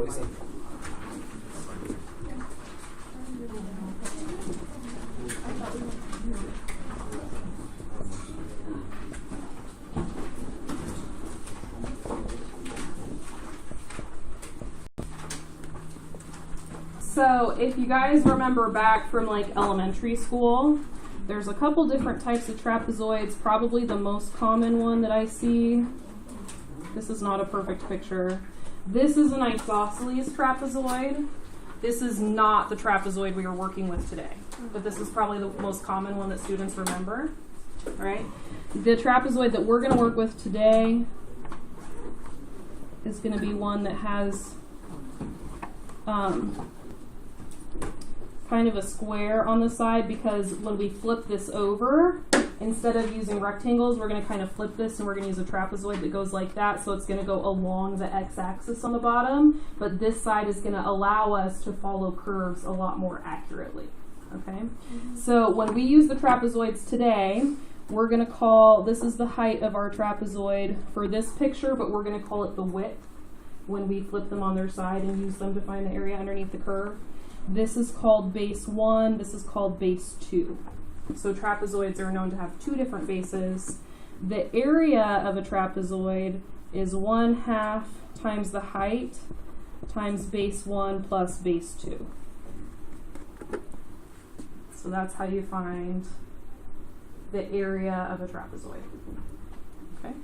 what we said. So if you guys remember back from like elementary school, there's a couple different types of trapezoids. Probably the most common one that I see, this is not a perfect picture. This is an isosceles trapezoid. This is not the trapezoid we are working with today, but this is probably the most common one that students remember. All right. The trapezoid that we're going to work with today is going to be one that has kind of a square on the side, because when we flip this over, instead of using rectangles, we're going to kind of flip this and we're going to use a trapezoid that goes like that. So it's going to go along the x-axis on the bottom, but this side is going to allow us to follow curves a lot more accurately. Okay? So when we use the trapezoids today, we're going to call, this is the height of our trapezoid for this picture, but we're going to call it the width when we flip them on their side and use them to find the area underneath the curve. This is called base 1, this is called base 2. So trapezoids are known to have two different bases. The area of a trapezoid is 1/2 times the height times base 1 plus base 2. So that's how you find the area of a trapezoid. Okay?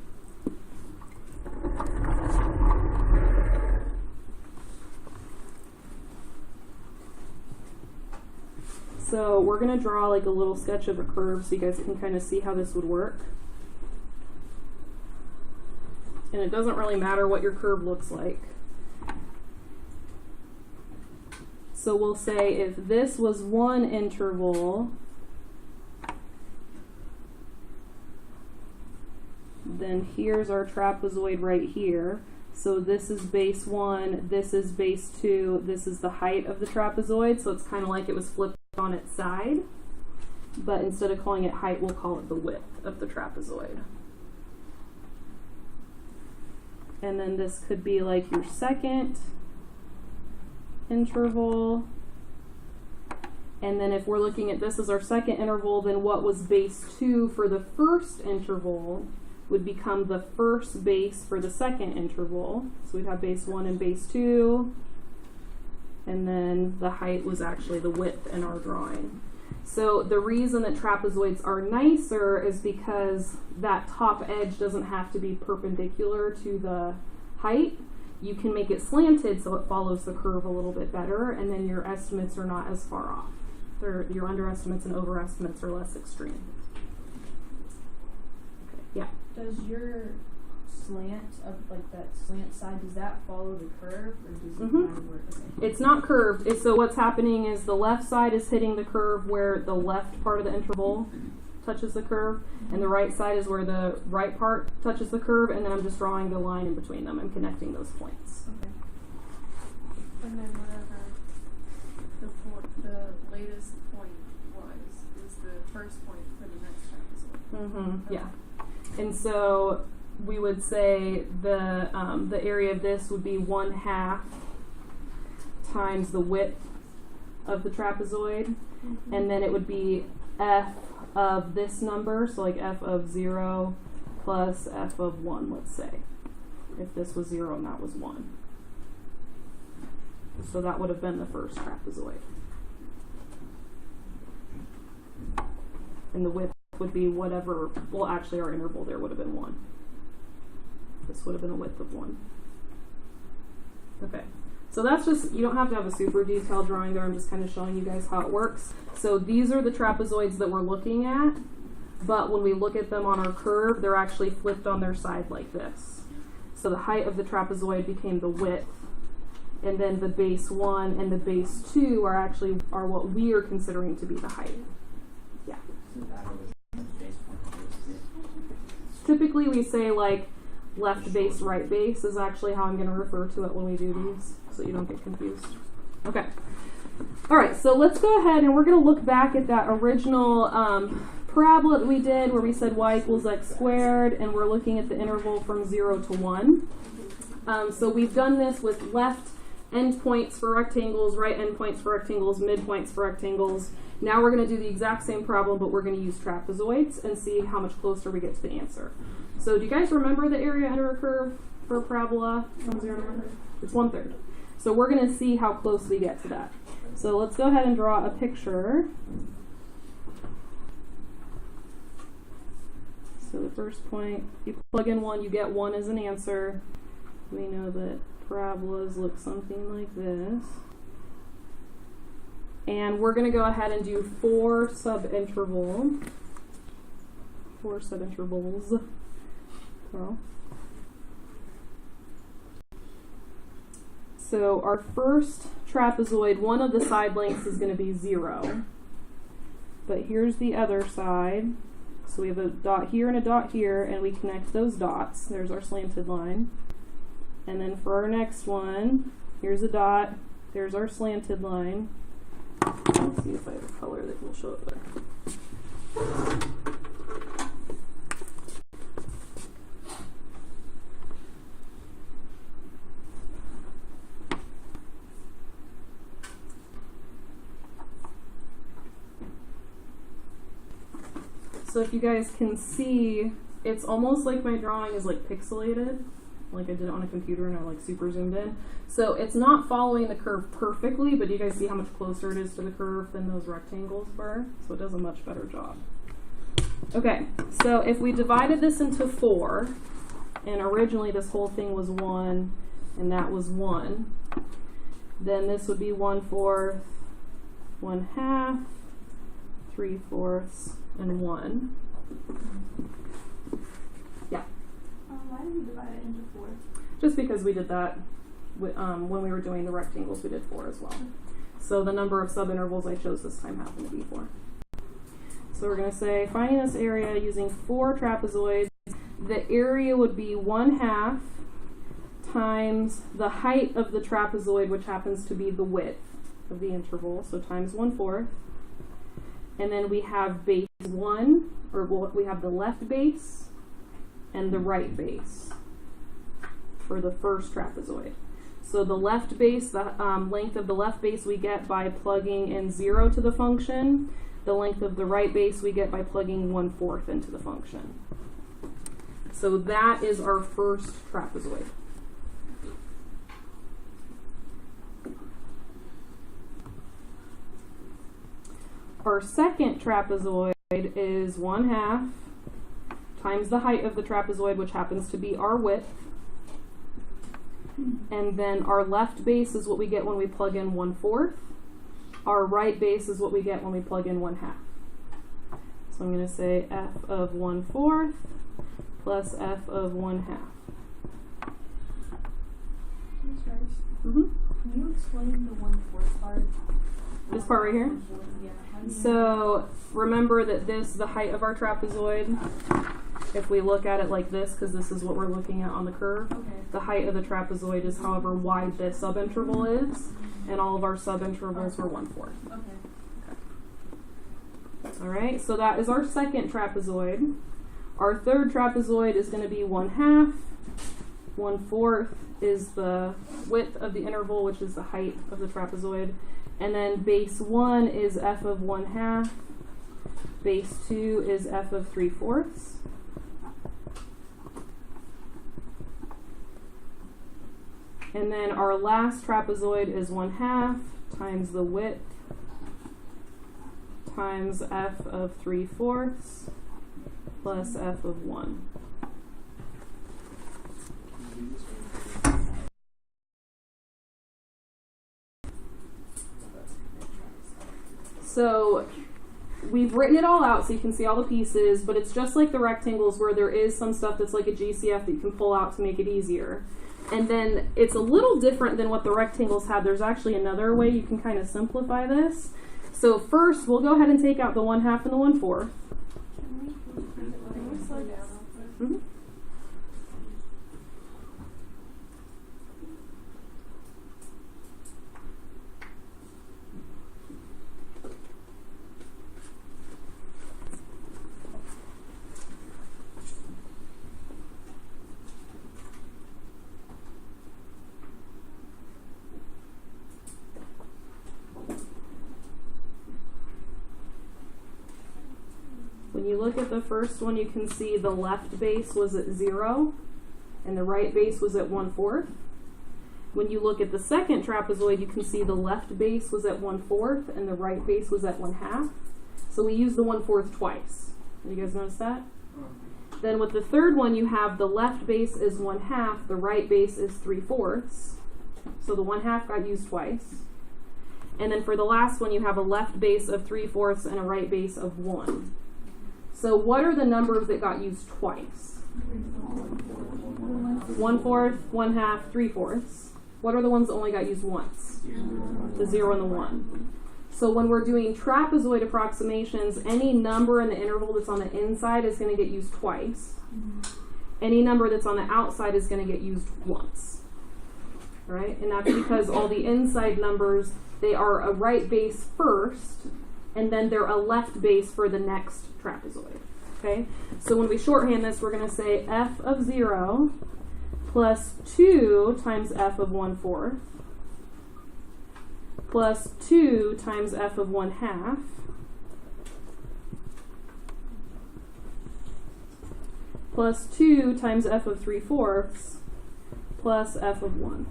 So we're going to draw like a little sketch of a curve so you guys can kind of see how this would work. And it doesn't really matter what your curve looks like. So we'll say if this was one interval, then here's our trapezoid right here. So this is base 1, this is base 2, this is the height of the trapezoid. So it's kind of like it was flipped on its side, but instead of calling it height, we'll call it the width of the trapezoid. And then this could be like your second interval. And then if we're looking at this as our second interval, then what was base 2 for the first interval would become the first base for the second interval. So we'd have base 1 and base 2. And then the height was actually the width in our drawing. So the reason that trapezoids are nicer is because that top edge doesn't have to be perpendicular to the height. You can make it slanted so it follows the curve a little bit better, and then your estimates are not as far off. Your underestimates and overestimates are less extreme. Okay, yeah. Does your slant of like that slant side, does that follow the curve, or does it kind of work? Okay. It's not curved. So what's happening is the left side is hitting the curve where the left part of the interval touches the curve, and the right side is where the right part touches the curve, and then I'm just drawing the line in between them and connecting those points. Okay. And then whatever the latest point was, is the first point for the next trapezoid. Okay. Yeah. And so we would say the area of this would be 1/2 times the width of the trapezoid, and then it would be f of this number, so like f of 0 plus f of 1, let's say, if this was 0 and that was 1. So that would have been the first trapezoid. And the width would be whatever, well actually our interval there would have been 1. This would have been a width of 1. Okay, so that's just, you don't have to have a super detailed drawing there, I'm just kind of showing you guys how it works. So these are the trapezoids that we're looking at, but when we look at them on our curve, they're actually flipped on their side like this. So the height of the trapezoid became the width, and then the base 1 and the base 2 are what we are considering to be the height. Yeah. Typically we say like left base, right base is actually how I'm going to refer to it when we do these, so you don't get confused. Okay. All right, so let's go ahead and we're going to look back at that original parabola that we did where we said y equals x squared, and we're looking at the interval from 0 to 1. So we've done this with left endpoints for rectangles, right endpoints for rectangles, midpoints for rectangles. Now we're going to do the exact same problem, but we're going to use trapezoids and see how much closer we get to the answer. So do you guys remember the area under a curve for a parabola from 0 to 100? It's 1/3. So we're going to see how close we get to that. So let's go ahead and draw a picture. So the first point, you plug in 1, you get 1 as an answer. We know that parabolas look something like this. And we're going to go ahead and do 4 subintervals. Plural. So our first trapezoid, one of the side lengths is going to be 0. But here's the other side. So we have a dot here and a dot here, and we connect those dots. There's our slanted line. And then for our next one, here's a dot, there's our slanted line. Let's see if I have a color that will show it better. So if you guys can see, it's almost like my drawing is like pixelated, like I did it on a computer and I like super zoomed in. So it's not following the curve perfectly, but do you guys see how much closer it is to the curve than those rectangles were? So it does a much better job. Okay, so if we divided this into 4, and originally this whole thing was 1, and that was 1, then this would be 1/4, 1/2, 3/4, and 1. Yeah. Why did we divide it into 4? Just because we did that when we were doing the rectangles, we did 4 as well. So the number of subintervals I chose this time happened to be 4. So we're going to say, finding this area using 4 trapezoids, the area would be 1/2 times the height of the trapezoid, which happens to be the width of the interval, so times 1/4. And then we have base 1, or we have the left base and the right base for the first trapezoid. So the left base, the length of the left base we get by plugging in 0 to the function. The length of the right base we get by plugging 1/4 into the function. So that is our first trapezoid. Our second trapezoid is 1/2 times the height of the trapezoid, which happens to be our width. And then our left base is what we get when we plug in 1/4. Our right base is what we get when we plug in 1/2. So I'm going to say f of 1/4 plus f of 1/2. Can you explain the 1/4 part? This part right here? Yeah. How do you So remember that the height of our trapezoid, if we look at it like this, because this is what we're looking at on the curve, Okay. the height of the trapezoid is however wide the subinterval is, and all of our subintervals were 1/4. Okay. All right, so that is our second trapezoid. Our third trapezoid is going to be 1/2. 1/4 is the width of the interval, which is the height of the trapezoid. And then base 1 is f of 1/2. Base 2 is f of 3/4. And then our last trapezoid is 1/2 times the width times f of 3/4 plus f of 1. So we've written it all out so you can see all the pieces, but it's just like the rectangles where there is some stuff that's like a GCF that you can pull out to make it easier. And then it's a little different than what the rectangles have. There's actually another way you can kind of simplify this. So first, we'll go ahead and take out the 1/2 and the 1/4. Mm-hmm. When you look at the first one, you can see the left base was at 0 and the right base was at 1/4. When you look at the second trapezoid, you can see the left base was at 1/4 and the right base was at 1/2. So we use the 1/4 twice. You guys notice that? Then with the third one, you have the left base is 1/2, the right base is 3/4. So the 1/2 got used twice. And then for the last one, you have a left base of 3/4 and a right base of 1. So what are the numbers that got used twice? 1/4, 1/2, 3/4. What are the ones that only got used once? The 0 and the 1. So when we're doing trapezoid approximations, any number in the interval that's on the inside is going to get used twice. Any number that's on the outside is going to get used once. Right? And that's because all the inside numbers, they are a right base first, and then they're a left base for the next trapezoid. Okay? So when we shorthand this, we're going to say f of 0 plus 2 times f of 1/4 plus 2 times f of 1/2 plus 2 times f of 3/4 plus f of 1.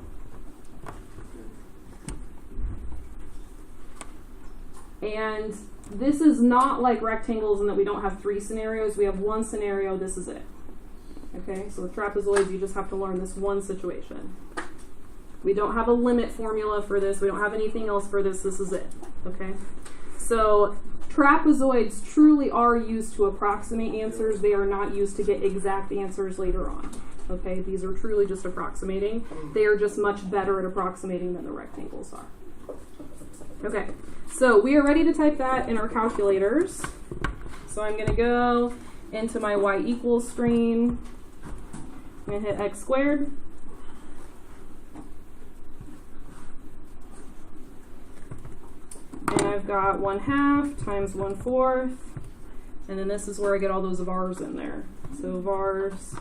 And this is not like rectangles in that we don't have 3 scenarios. We have 1 scenario. This is it. Okay, so with trapezoids, you just have to learn this one situation. We don't have a limit formula for this. We don't have anything else for this. This is it. Okay, so trapezoids truly are used to approximate answers. They are not used to get exact answers later on. Okay, these are truly just approximating. They are just much better at approximating than the rectangles are. Okay, so we are ready to type that in our calculators. So I'm going to go into my y equals screen. I'm going to hit x squared. And I've got 1/2 times 1/4. And then this is where I get all those vars in there. So vars,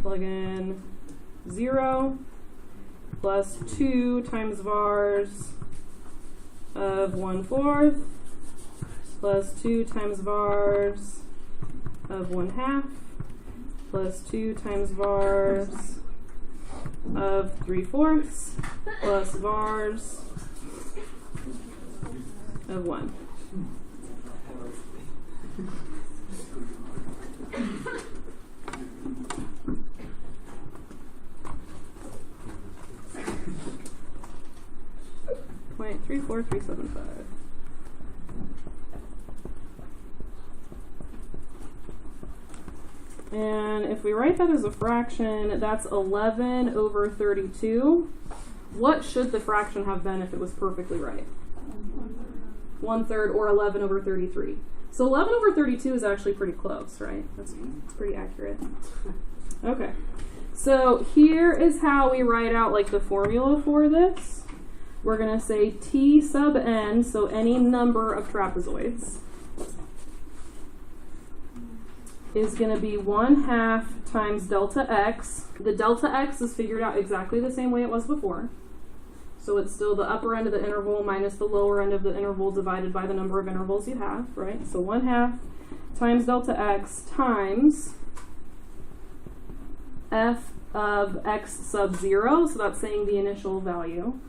plug in 0 plus 2 times vars of 1/4 plus 2 times vars of 1/2 plus 2 times vars of 3/4 plus vars of 1. .34375. And if we write that as a fraction, that's 11 over 32. What should the fraction have been if it was perfectly right? 1/3 or 11 over 33. So 11 over 32 is actually pretty close, right? That's pretty accurate. Okay. So here is how we write out like the formula for this. We're going to say t sub n, so any number of trapezoids, is going to be 1/2 times delta x. The delta x is figured out exactly the same way it was before. So it's still the upper end of the interval minus the lower end of the interval divided by the number of intervals you have, right? So 1/2 times delta x times f of x sub 0, so that's saying the initial value,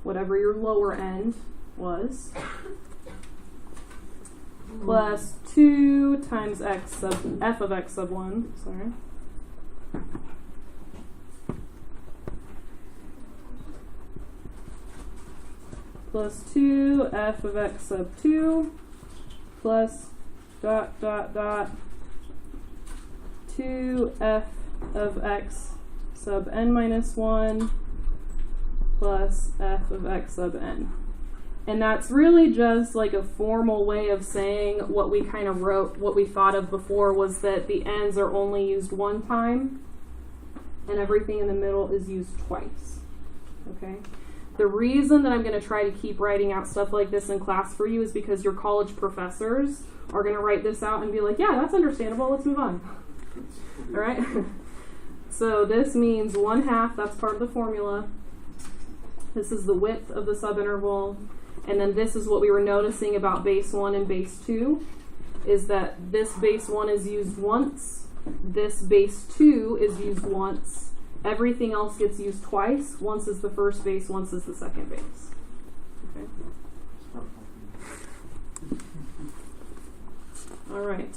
whatever your lower end was, plus 2 times x sub f of x sub 1, sorry. Plus 2 f of x sub 2 plus ... 2 f of x sub n minus 1 plus f of x sub n. And that's really just like a formal way of saying what we kind of wrote, what we thought of before was that the n's are only used one time and everything in the middle is used twice. Okay? The reason that I'm going to try to keep writing out stuff like this in class for you is because your college professors are going to write this out and be like, yeah, that's understandable, let's move on. All right? So this means 1/2, that's part of the formula. This is the width of the subinterval. And then this is what we were noticing about base 1 and base 2. is that this base 1 is used once, this base 2 is used once, everything else gets used twice. Once is the first base, once is the second base. Okay. All right.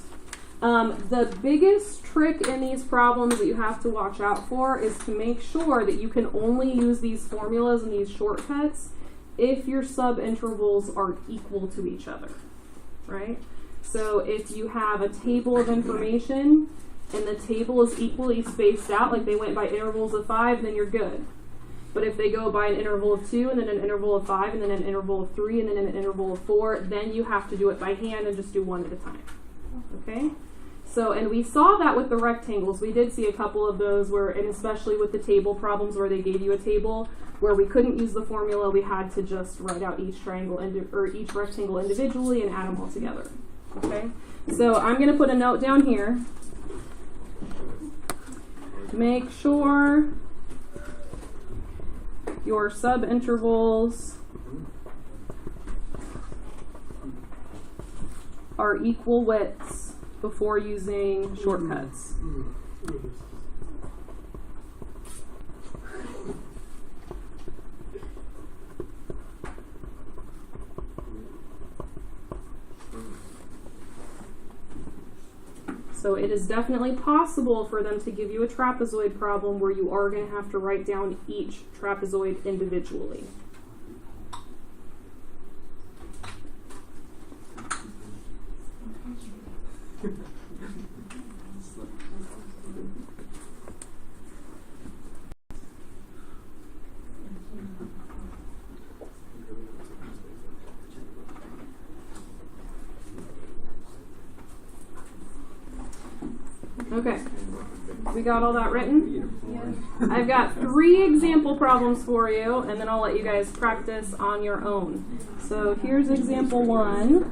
The biggest trick in these problems that you have to watch out for is to make sure that you can only use these formulas and these shortcuts if your subintervals are equal to each other, right? So if you have a table of information and the table is equally spaced out, like they went by intervals of 5, then you're good. But if they go by an interval of 2 and then an interval of 5 and then an interval of 3 and then an interval of 4, then you have to do it by hand and just do one at a time. Okay? So, and we saw that with the rectangles. We did see a couple of those where, and especially with the table problems where they gave you a table where we couldn't use the formula, we had to just write out each triangle or each rectangle individually and add them all together. Okay? So I'm going to put a note down here. Make sure your subintervals are equal widths before using shortcuts. So it is definitely possible for them to give you a trapezoid problem where you are going to have to write down each trapezoid individually. Okay, we got all that written? Yeah. I've got 3 example problems for you, and then I'll let you guys practice on your own. So here's example 1.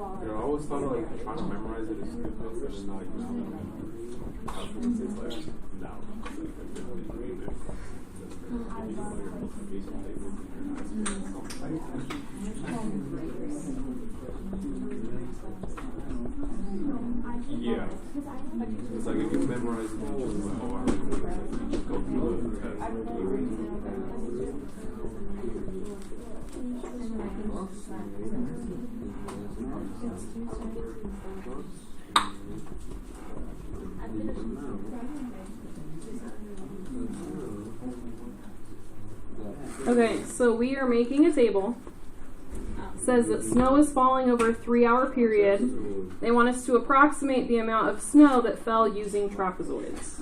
I always thought of like trying to memorize it as good, but it's not used yeah. It's like if you memorize it, you just like, oh, I remember this, like, you just go through the test. Okay, so we are making a table. It says that snow is falling over a 3-hour period. They want us to approximate the amount of snow that fell using trapezoids.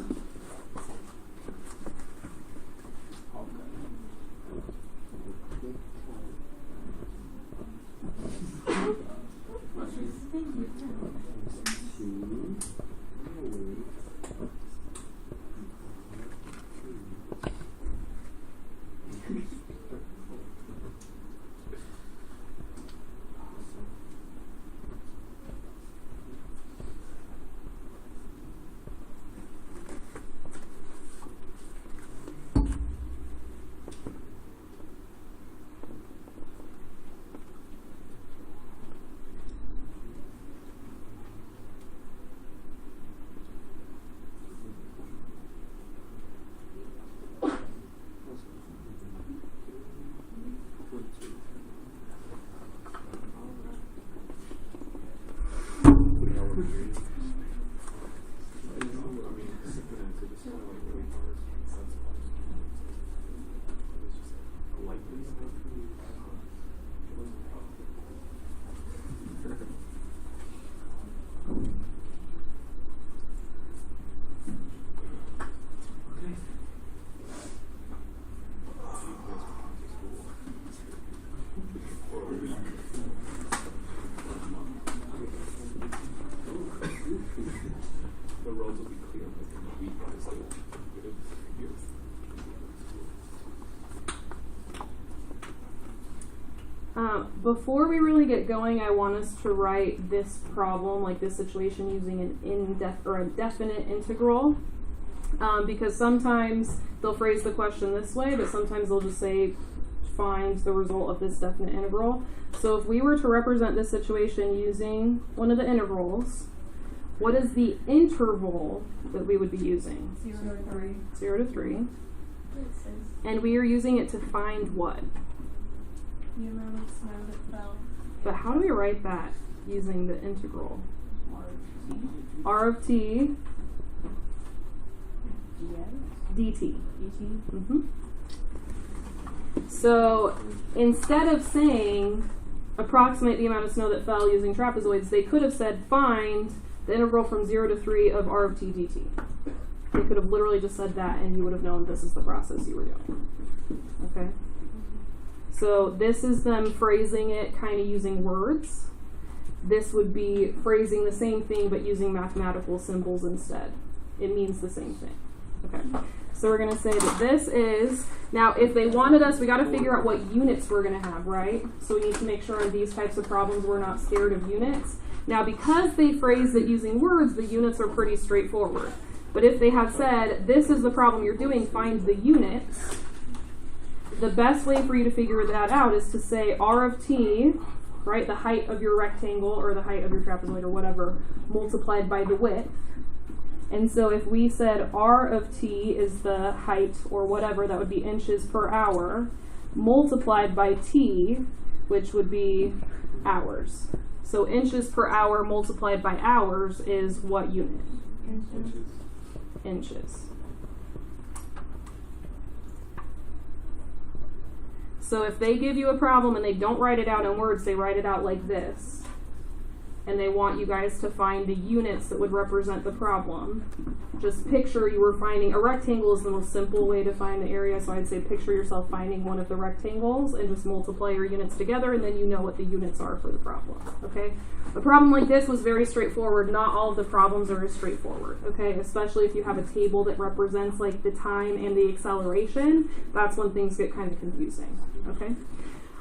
Before we really get going, I want us to write this problem, like this situation, using an a definite integral. Because sometimes they'll phrase the question this way, but sometimes they'll just say, find the result of this definite integral. So if we were to represent this situation using one of the integrals, what is the interval that we would be using? 0 to 3. 0 to 3. And we are using it to find what? The amount of snow that fell. But how do we write that using the integral? R of t dt. So instead of saying approximate the amount of snow that fell using trapezoids, they could have said find the integral from 0 to 3 of r of t dt. They could have literally just said that and you would have known this is the process you were doing. Okay? So this is them phrasing it kind of using words. This would be phrasing the same thing but using mathematical symbols instead. It means the same thing. Okay. So we're going to say that this is, now if they wanted us, we got to figure out what units we're going to have, right? So we need to make sure on these types of problems we're not scared of units. Now because they phrased it using words, the units are pretty straightforward. But if they had said, this is the problem you're doing, find the units, the best way for you to figure that out is to say r of t, right, the height of your rectangle or the height of your trapezoid or whatever, multiplied by the width. And so if we said r of t is the height or whatever, that would be inches per hour, multiplied by t, which would be hours. So inches per hour multiplied by hours is what unit? Inches. So if they give you a problem and they don't write it out in words, they write it out like this. And they want you guys to find the units that would represent the problem. Just picture you were finding, a rectangle is the most simple way to find the area, so I'd say picture yourself finding one of the rectangles and just multiply your units together and then you know what the units are for the problem, okay? A problem like this was very straightforward. Not all of the problems are as straightforward, okay? Especially if you have a table that represents like the time and the acceleration, that's when things get kind of confusing, okay?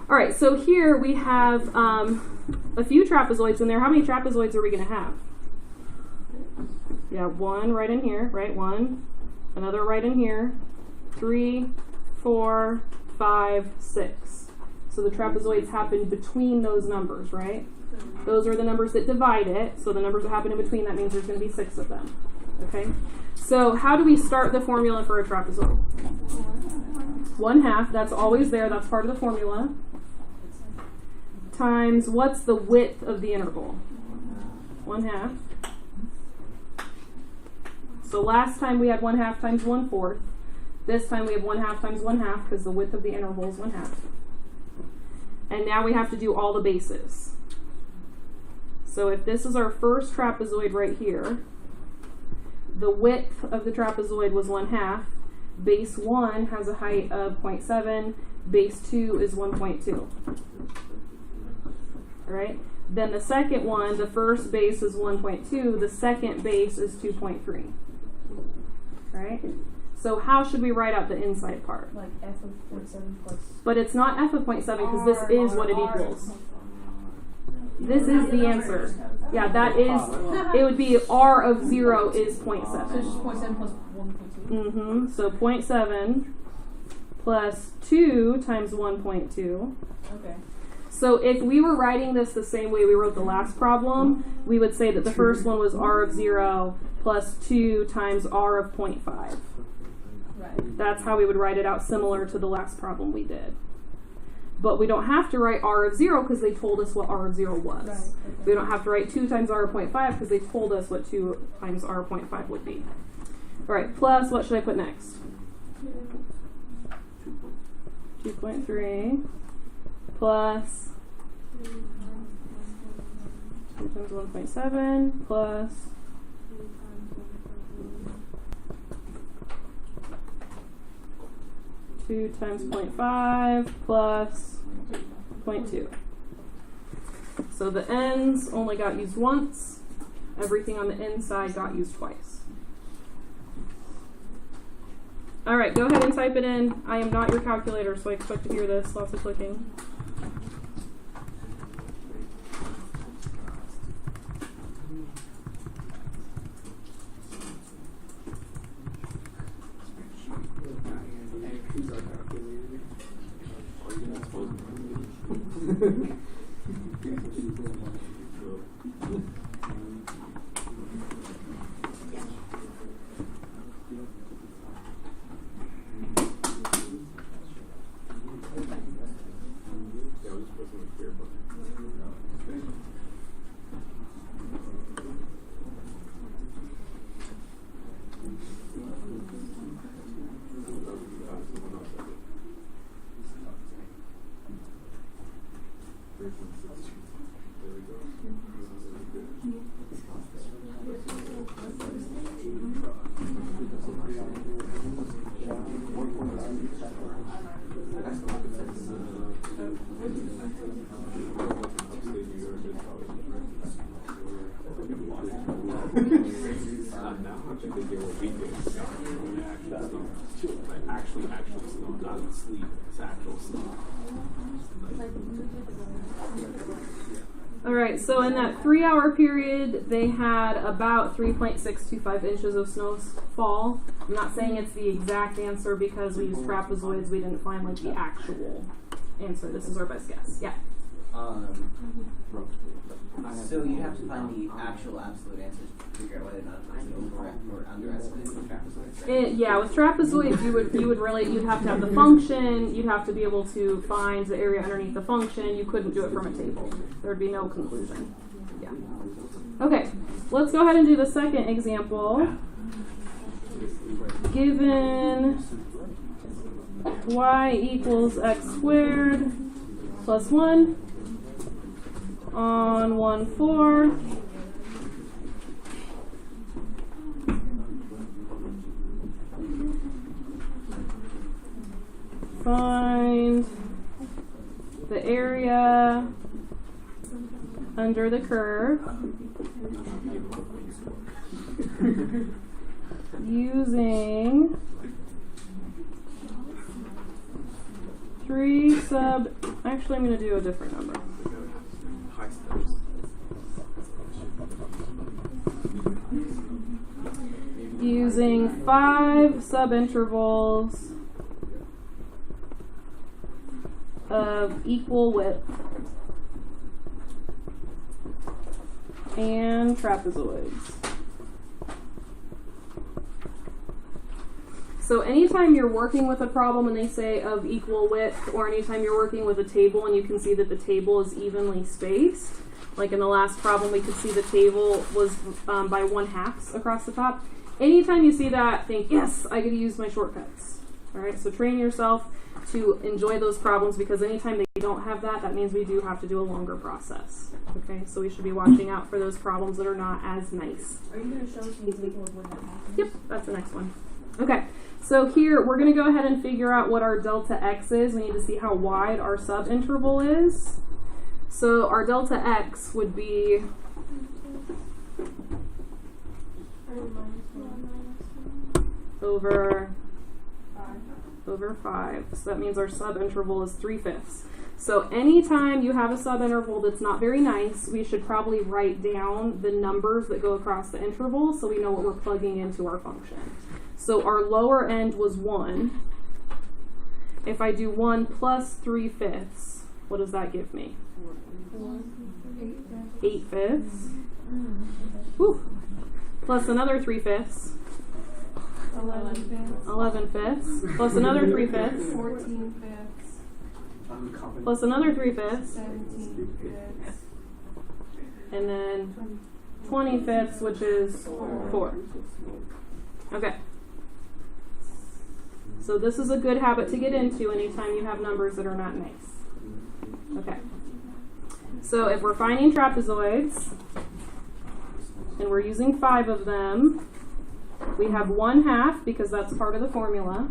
All right, so here we have a few trapezoids in there. How many trapezoids are we going to have? Yeah, one right in here, right? One. Another right in here. 3, 4, 5, 6. So the trapezoids happen between those numbers, right? Those are the numbers that divide it. So the numbers that happen in between, that means there's going to be 6 of them. Okay? So how do we start the formula for a trapezoid? 1/2, that's always there. That's part of the formula. Times, what's the width of the interval? 1/2. So last time we had 1/2 times 1/4. This time we have 1/2 times 1/2 because the width of the interval is 1/2. And now we have to do all the bases. So if this is our first trapezoid right here, the width of the trapezoid was 1/2. Base 1 has a height of 0.7. Base 2 is 1.2. Right? Then the second one, the first base is 1.2, the second base is 2.3. Right? So how should we write out the inside part? Like f of 0.7 plus. But it's not f of 0.7 because this is what it equals. This is the answer. Yeah, that is, it would be r of 0 is 0.7. So it's just 0.7 plus 1.2. So 0.7 plus 2 times 1.2. Okay. So if we were writing this the same way we wrote the last problem, we would say that the first one was r of 0 plus 2 times r of 0.5. Right. That's how we would write it out, similar to the last problem we did. But we don't have to write r of 0 because they told us what r of 0 was. Right, okay. We don't have to write 2 times r of 0.5 because they told us what 2 times r of 0.5 would be. All right, plus what should I put next? 2.3 plus 2 times 1.7 plus 2 times 0.5 plus 0.2. So the ends only got used once. Everything on the inside got used twice. All right, go ahead and type it in. I am not your calculator, so I expect to hear this. Lots of clicking. Alright, so in that 3-hour period, they had about 3.625 inches of snowfall. I'm not saying it's the exact answer because we used trapezoids. We didn't find like the actual answer. This is our best guess. Yeah. So you have to find the actual absolute answers to figure out whether or not it's over or underestimated with trapezoids. Right? Yeah, with trapezoids, you'd have to have the function. You'd have to be able to find the area underneath the function. You couldn't do it from a table. There would be no conclusion. Yeah. Okay, let's go ahead and do the second example. Given y equals x squared plus 1 on 1/4. Find the area under the curve using 3 sub. Actually, I'm going to do a different number. Using 5 subintervals of equal width and trapezoids. So anytime you're working with a problem and they say of equal width, or anytime you're working with a table and you can see that the table is evenly spaced, like in the last problem we could see the table was by 1/2 across the top. Anytime you see that, think, yes, I get to use my shortcuts. All right, so train yourself to enjoy those problems, because anytime they don't have that, that means we do have to do a longer process. Okay, so we should be watching out for those problems that are not as nice. Are you going to show us an example of when that happens? Yep, that's the next one. Okay, so here we're going to go ahead and figure out what our delta x is. We need to see how wide our subinterval is. So our delta x would be over 5. So that means our subinterval is 3/5. So anytime you have a subinterval that's not very nice, we should probably write down the numbers that go across the interval so we know what we're plugging into our function. So our lower end was 1. If I do 1 plus 3/5, what does that give me? 8/5. Whew. Plus another 3/5. 11/5. Plus another 3/5. 14/5. Plus another 3/5. 17/5. And then 20/5, which is 4. Okay. So this is a good habit to get into anytime you have numbers that are not nice. Okay. So if we're finding trapezoids, and we're using 5 of them, we have 1/2 because that's part of the formula.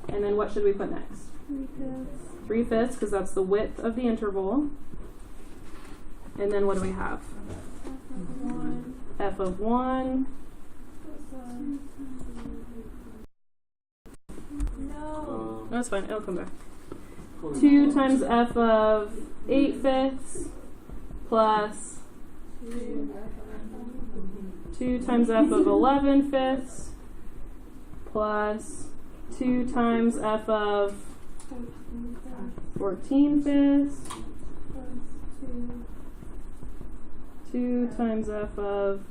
And then what should we put next? 3/5 because that's the width of the interval. And then what do we have? F of 1. No, that's fine. It'll come back. 2 times f of 8/5 plus 2 times f of 11/5 plus 2 times f of 14/5 2 times f of,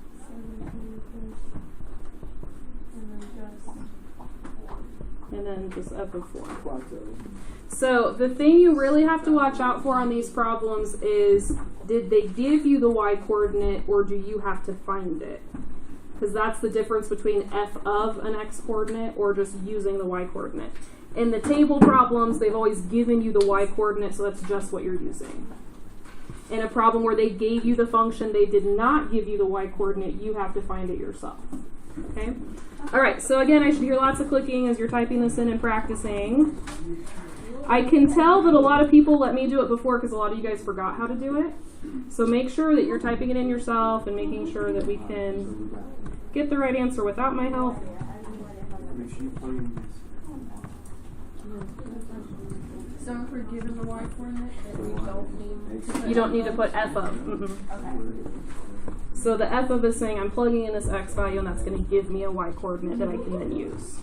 and then just f of 4. So the thing you really have to watch out for on these problems is, did they give you the y coordinate or do you have to find it? Because that's the difference between f of an x coordinate or just using the y coordinate. In the table problems, they've always given you the y coordinate, so that's just what you're using. In a problem where they gave you the function, they did not give you the y coordinate, you have to find it yourself. Okay? All right, so again, I should hear lots of clicking as you're typing this in and practicing. I can tell that a lot of people let me do it before because a lot of you guys forgot how to do it. So make sure that you're typing it in yourself and making sure that we can get the right answer without my help. So if we're given the y coordinate, then we don't need to put You don't need to put f of. Okay. So the f of is saying I'm plugging in this x value and that's going to give me a y coordinate that I can then use.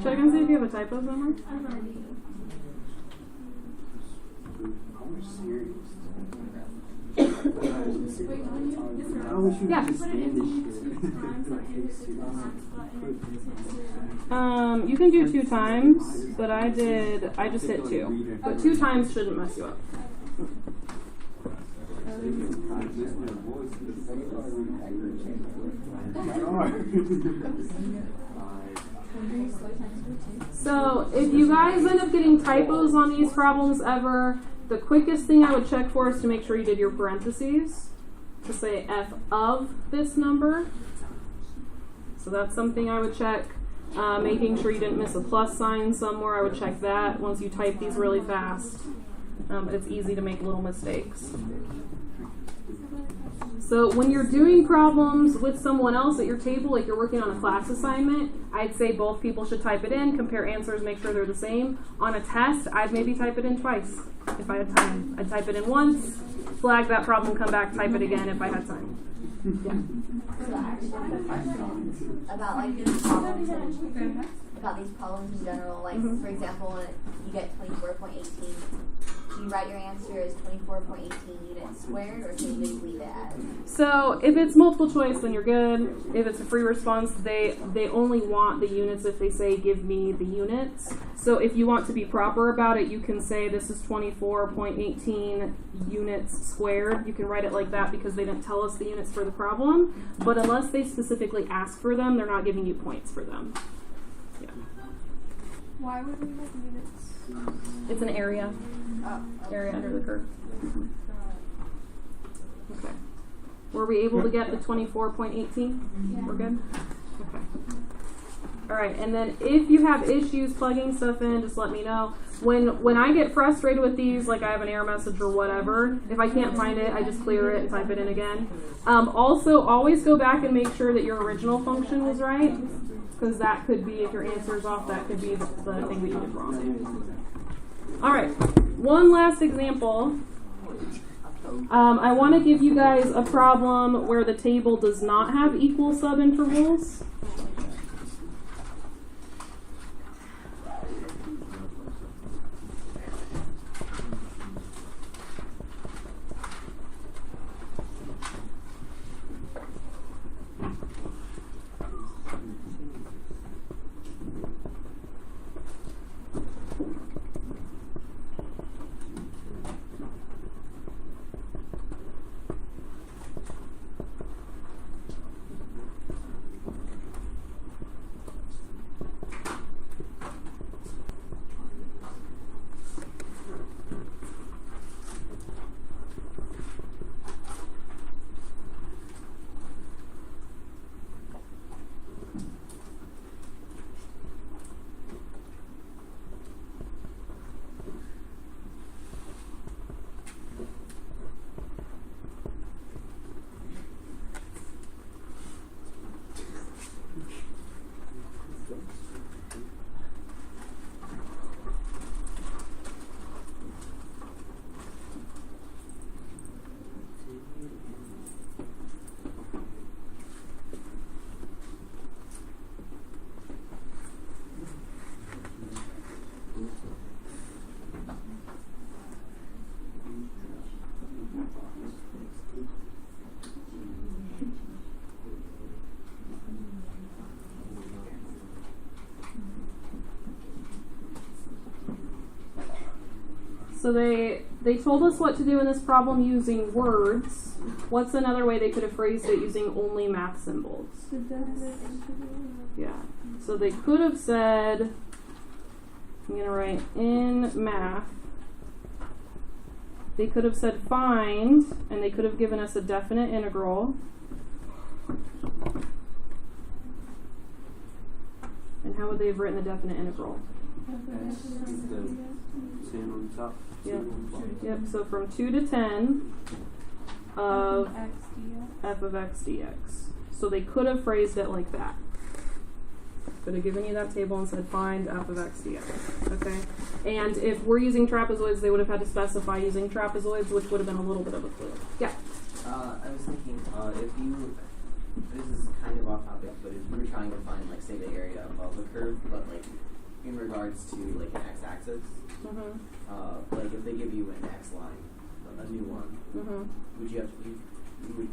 Check and see if you have a typo somewhere. Yeah. You can do 2 times, but I just hit 2. But 2 times shouldn't mess you up. So if you guys end up getting typos on these problems ever, the quickest thing I would check for is to make sure you did your parentheses to say f of this number. So that's something I would check. Making sure you didn't miss a plus sign somewhere, I would check that once you type these really fast. It's easy to make little mistakes. So when you're doing problems with someone else at your table, like you're working on a class assignment, I'd say both people should type it in, compare answers, make sure they're the same. On a test, I'd maybe type it in twice if I had time. I'd type it in once, flag that problem, come back, type it again if I had time. Yeah. So I actually have a question about like these problems and about these problems in general. Like for example, when you get 24.18, do you write your answer as 24.18 units squared, or can you just leave it as? So if it's multiple choice, then you're good. If it's a free response, they only want the units if they say give me the units. So if you want to be proper about it, you can say this is 24.18 units squared. You can write it like that because they didn't tell us the units for the problem. But unless they specifically ask for them, they're not giving you points for them. Yeah. Why would we have units? It's an area. Area under the curve. Okay. Were we able to get the 24.18? Yeah. We're good? Okay. All right, and then if you have issues plugging stuff in, just let me know. When I get frustrated with these, like I have an error message or whatever, if I can't find it, I just clear it and type it in again. Also, always go back and make sure that your original function was right, because that could be, if your answer is off, that could be the thing that you did wrong. All right, one last example. I want to give you guys a problem where the table does not have equal subintervals. So they told us what to do in this problem using words. What's another way they could have phrased it using only math symbols? Yeah. So they could have said, I'm going to write in math. They could have said find, and they could have given us a definite integral. And how would they have written the definite integral? S is the 10 on top. Yep. 2 on bottom. Yep, so from 2 to 10 of f of x dx. So they could have phrased it like that. Could have given you that table and said find f of x dx. Okay? And if we're using trapezoids, they would have had to specify using trapezoids, which would have been a little bit of a clue. Yeah? I was thinking, if you, this is kind of off topic, but if you were trying to find, like, say, the area above the curve, but, like, in regards to, like, an x-axis, like, if they give you an x line, a new one, would you have to, you would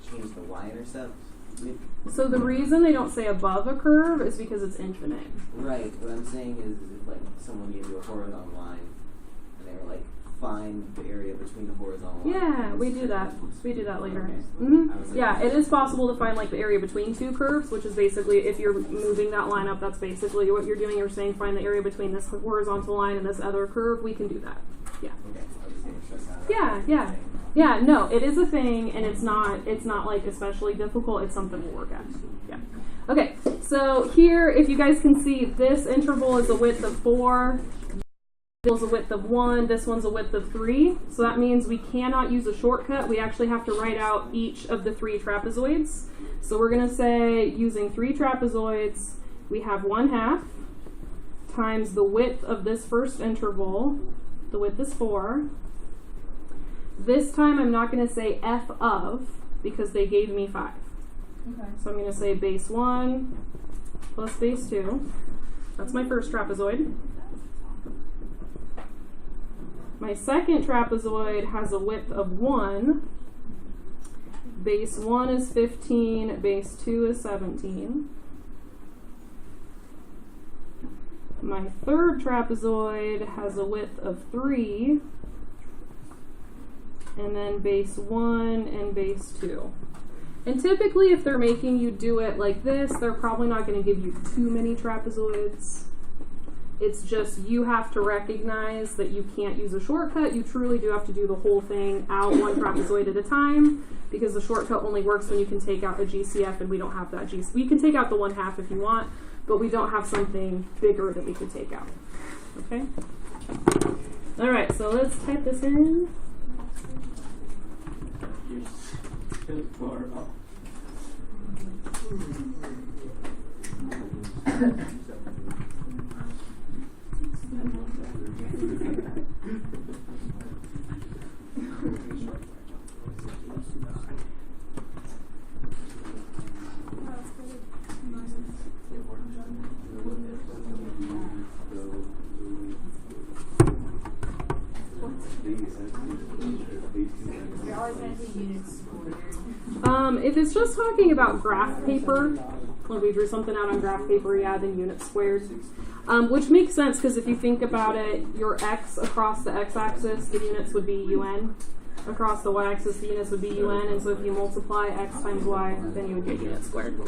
change the y-intercept? So the reason they don't say above a curve is because it's infinite. Right. What I'm saying is if, like, someone gave you a horizontal line, and they were like, find the area between the horizontal line. Yeah, we do that. We do that later. Okay. Yeah, it is possible to find like the area between two curves, which is basically if you're moving that line up, that's basically what you're doing. You're saying find the area between this horizontal line and this other curve. We can do that. Yeah. Okay. I was just getting stressed out. Yeah. Yeah, no, it is a thing, and it's not like especially difficult. It's something we'll work at. Yeah. Okay, so here, if you guys can see, this interval is a width of 4. This is a width of 1. This one's a width of 3. So that means we cannot use a shortcut. We actually have to write out each of the 3 trapezoids. So we're going to say, using 3 trapezoids, we have 1/2 times the width of this first interval. The width is 4. This time I'm not going to say f of, because they gave me 5. Okay. So I'm going to say base 1 plus base 2. That's my first trapezoid. My second trapezoid has a width of 1. Base 1 is 15, base 2 is 17. My third trapezoid has a width of 3. And then base 1 and base 2. And typically if they're making you do it like this, they're probably not going to give you too many trapezoids. It's just you have to recognize that you can't use a shortcut. You truly do have to do the whole thing out one trapezoid at a time, because the shortcut only works when you can take out a GCF, and we don't have that GCF. We can take out the 1/2 if you want, but we don't have something bigger that we could take out. Okay? All right, so let's type this in. You're always going to do units squared. If it's just talking about graph paper, when we drew something out on graph paper, yeah, then units squared. Which makes sense, because if you think about it, your x across the x-axis, the units would be un. Across the y-axis, the units would be un. And so if you multiply x times y, then you would get units squared.